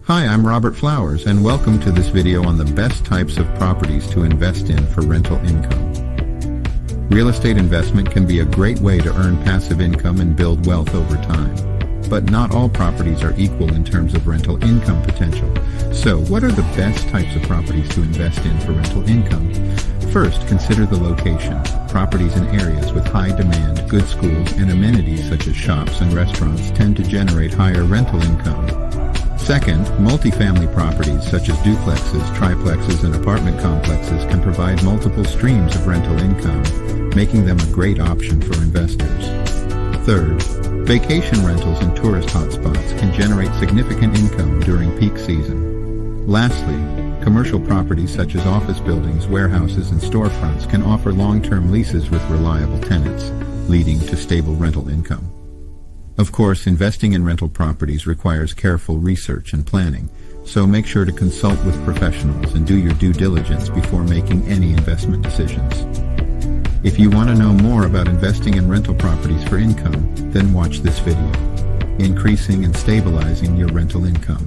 Hi, I'm Robert Flowers, and welcome to this video on the best types of properties to invest in for rental income. Real estate investment can be a great way to earn passive income and build wealth over time. But not all properties are equal in terms of rental income potential. So, what are the best types of properties to invest in for rental income? First, consider the location. Properties in areas with high demand, good schools, and amenities such as shops and restaurants tend to generate higher rental income. Second, multifamily properties such as duplexes, triplexes, and apartment complexes can provide multiple streams of rental income, making them a great option for investors. Third, vacation rentals in tourist hotspots can generate significant income during peak season. Lastly, commercial properties such as office buildings, warehouses, and storefronts can offer long-term leases with reliable tenants, leading to stable rental income. Of course, investing in rental properties requires careful research and planning, so make sure to consult with professionals and do your due diligence before making any investment decisions. If you want to know more about investing in rental properties for income, then watch this video. Increasing and stabilizing your rental income.